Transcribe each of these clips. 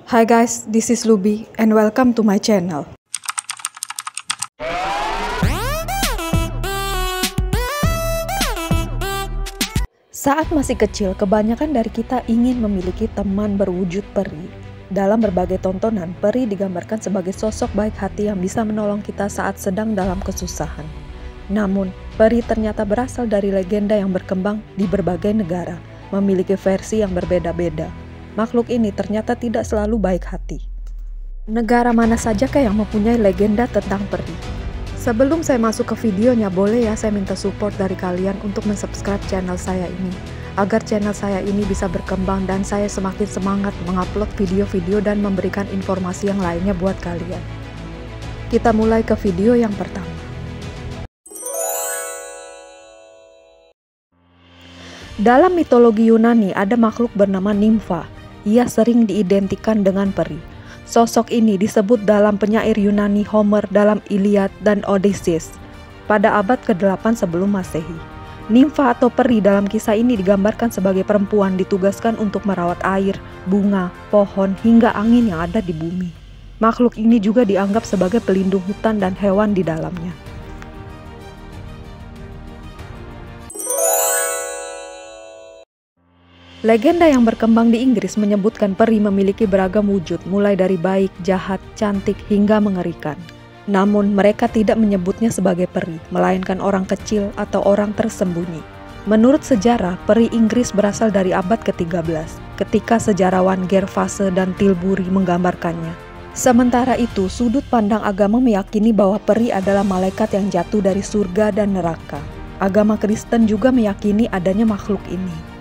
Hi guys, this is Luby and welcome to my channel. Saat masih kecil, kebanyakan dari kita ingin memiliki teman berwujud peri. Dalam berbagai tontonan, peri digambarkan sebagai sosok baik hati yang bisa menolong kita saat sedang dalam kesusahan. Namun, peri ternyata berasal dari legenda yang berkembang di berbagai negara, memiliki versi yang berbeda-beda. Makhluk ini ternyata tidak selalu baik hati. Negara mana sajakah yang mempunyai legenda tentang peri? Sebelum saya masuk ke videonya, boleh ya saya minta support dari kalian untuk mensubscribe channel saya ini, agar channel saya ini bisa berkembang dan saya semakin semangat mengupload video-video dan memberikan informasi yang lainnya buat kalian. Kita mulai ke video yang pertama. Dalam mitologi Yunani ada makhluk bernama Nimfa. Ia sering diidentikan dengan peri. Sosok ini disebut dalam penyair Yunani Homer dalam Iliad dan Odysseus pada abad ke-8 sebelum Masehi. Nimfa atau peri dalam kisah ini digambarkan sebagai perempuan ditugaskan untuk merawat air, bunga, pohon, hingga angin yang ada di bumi. Makhluk ini juga dianggap sebagai pelindung hutan dan hewan di dalamnya. Legenda yang berkembang di Inggris menyebutkan peri memiliki beragam wujud, mulai dari baik, jahat, cantik, hingga mengerikan. Namun, mereka tidak menyebutnya sebagai peri, melainkan orang kecil atau orang tersembunyi. Menurut sejarah, peri Inggris berasal dari abad ke-13, ketika sejarawan Gervase dan Tilbury menggambarkannya. Sementara itu, sudut pandang agama meyakini bahwa peri adalah malaikat yang jatuh dari surga dan neraka. Agama Kristen juga meyakini adanya makhluk ini.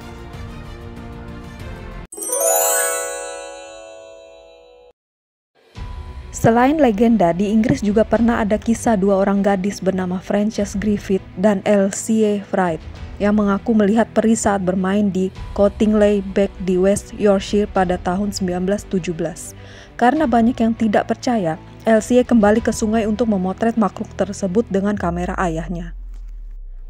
Selain legenda, di Inggris juga pernah ada kisah dua orang gadis bernama Frances Griffith dan Elsie Wright yang mengaku melihat peri saat bermain di Cottingley Beck di West Yorkshire pada tahun 1917. Karena banyak yang tidak percaya, Elsie kembali ke sungai untuk memotret makhluk tersebut dengan kamera ayahnya.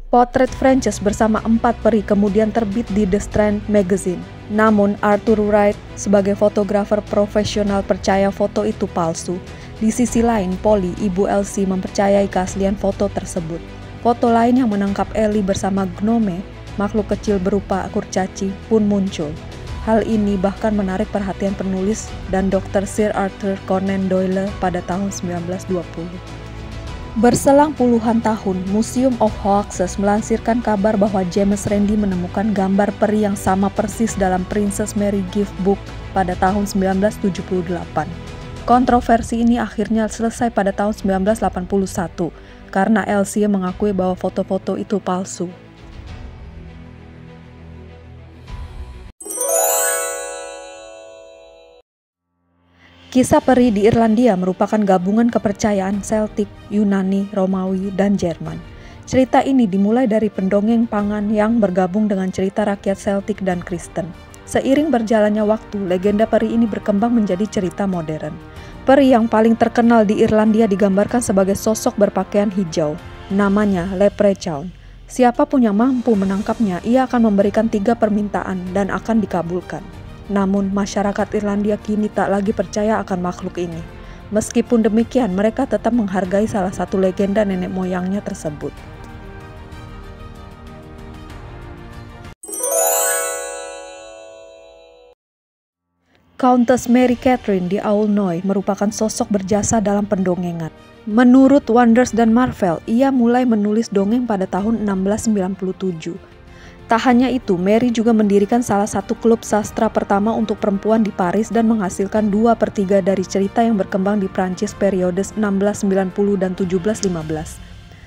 Potret Frances bersama 4 peri kemudian terbit di The Strand Magazine. Namun, Arthur Wright sebagai fotografer profesional percaya foto itu palsu. Di sisi lain, Polly, ibu Elsie, mempercayai keaslian foto tersebut. Foto lain yang menangkap Ellie bersama gnome, makhluk kecil berupa kurcaci, pun muncul. Hal ini bahkan menarik perhatian penulis dan Dr. Sir Arthur Conan Doyle pada tahun 1920. Berselang puluhan tahun, Museum of Hoaxes melansirkan kabar bahwa James Randi menemukan gambar peri yang sama persis dalam Princess Mary Gift Book pada tahun 1978. Kontroversi ini akhirnya selesai pada tahun 1981 karena Elsie mengakui bahwa foto-foto itu palsu. Kisah peri di Irlandia merupakan gabungan kepercayaan Celtic, Yunani, Romawi, dan Jerman. Cerita ini dimulai dari pendongeng Pangan yang bergabung dengan cerita rakyat Celtic dan Kristen. Seiring berjalannya waktu, legenda peri ini berkembang menjadi cerita modern. Peri yang paling terkenal di Irlandia digambarkan sebagai sosok berpakaian hijau. Namanya Leprechaun. Siapapun yang mampu menangkapnya, ia akan memberikan 3 permintaan dan akan dikabulkan. Namun, masyarakat Irlandia kini tak lagi percaya akan makhluk ini. Meskipun demikian, mereka tetap menghargai salah satu legenda nenek moyangnya tersebut. Countess Mary Catherine di Aulnoy merupakan sosok berjasa dalam pendongengan. Menurut Wonders dan Marvel, ia mulai menulis dongeng pada tahun 1697. Tak hanya itu, Mary juga mendirikan salah satu klub sastra pertama untuk perempuan di Paris dan menghasilkan 2/3 dari cerita yang berkembang di Prancis periode 1690 dan 1715.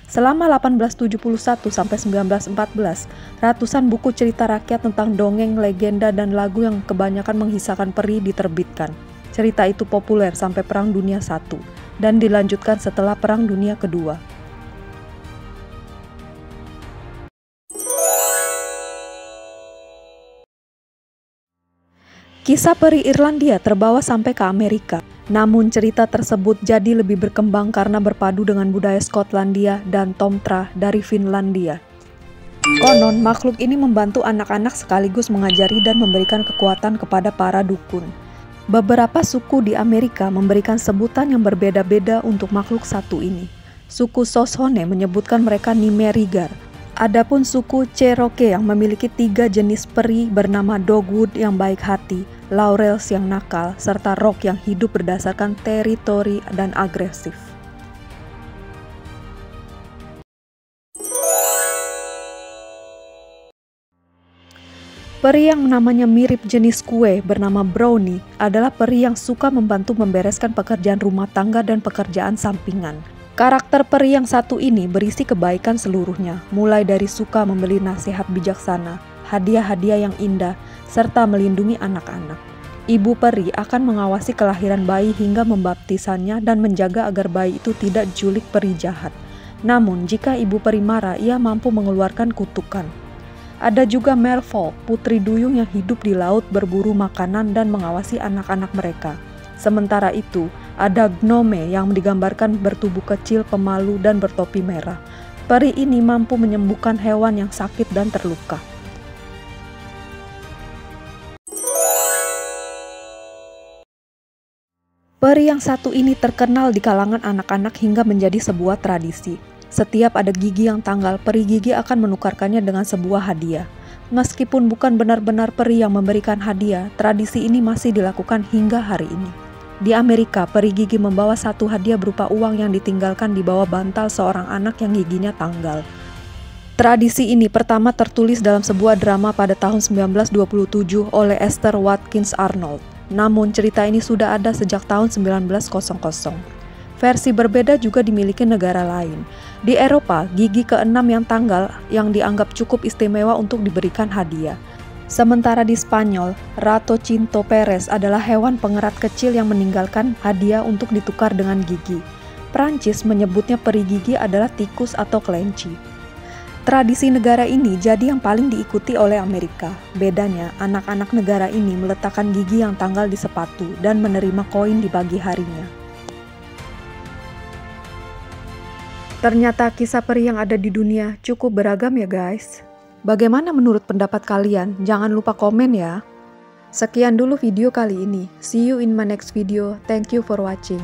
Selama 1871 sampai 1914, ratusan buku cerita rakyat tentang dongeng, legenda, dan lagu yang kebanyakan menghisahkan peri diterbitkan. Cerita itu populer sampai Perang Dunia I dan dilanjutkan setelah Perang Dunia Kedua. Kisah peri Irlandia terbawa sampai ke Amerika, namun cerita tersebut jadi lebih berkembang karena berpadu dengan budaya Skotlandia dan Tomtra dari Finlandia. Konon, makhluk ini membantu anak-anak sekaligus mengajari dan memberikan kekuatan kepada para dukun. Beberapa suku di Amerika memberikan sebutan yang berbeda-beda untuk makhluk satu ini. Suku Shoshone menyebutkan mereka Nimerigar. Adapun suku Cherokee yang memiliki 3 jenis peri bernama Dogwood yang baik hati, Laurels yang nakal, serta Rock yang hidup berdasarkan teritori dan agresif. Peri yang namanya mirip jenis kue bernama Brownie adalah peri yang suka membantu membereskan pekerjaan rumah tangga dan pekerjaan sampingan. Karakter peri yang satu ini berisi kebaikan seluruhnya, mulai dari suka memberi nasihat bijaksana, hadiah-hadiah yang indah, serta melindungi anak-anak. Ibu peri akan mengawasi kelahiran bayi hingga membaptisannya dan menjaga agar bayi itu tidak diculik peri jahat. Namun, jika ibu peri marah, ia mampu mengeluarkan kutukan. Ada juga merfolk, putri duyung yang hidup di laut berburu makanan dan mengawasi anak-anak mereka. Sementara itu, ada gnome yang digambarkan bertubuh kecil, pemalu, dan bertopi merah. Peri ini mampu menyembuhkan hewan yang sakit dan terluka. Peri yang satu ini terkenal di kalangan anak-anak hingga menjadi sebuah tradisi. Setiap ada gigi yang tanggal, peri gigi akan menukarkannya dengan sebuah hadiah. Meskipun bukan benar-benar peri yang memberikan hadiah, tradisi ini masih dilakukan hingga hari ini. Di Amerika, peri gigi membawa satu hadiah berupa uang yang ditinggalkan di bawah bantal seorang anak yang giginya tanggal. Tradisi ini pertama tertulis dalam sebuah drama pada tahun 1927 oleh Esther Watkins Arnold. Namun cerita ini sudah ada sejak tahun 1900. Versi berbeda juga dimiliki negara lain. Di Eropa, gigi keenam yang tanggal yang dianggap cukup istimewa untuk diberikan hadiah. Sementara di Spanyol, Rato Cinto Perez adalah hewan pengerat kecil yang meninggalkan hadiah untuk ditukar dengan gigi. Prancis menyebutnya peri gigi adalah tikus atau kelinci. Tradisi negara ini jadi yang paling diikuti oleh Amerika. Bedanya, anak-anak negara ini meletakkan gigi yang tanggal di sepatu dan menerima koin di pagi harinya. Ternyata kisah peri yang ada di dunia cukup beragam ya guys. Bagaimana menurut pendapat kalian? Jangan lupa komen ya. Sekian dulu video kali ini. See you in my next video. Thank you for watching.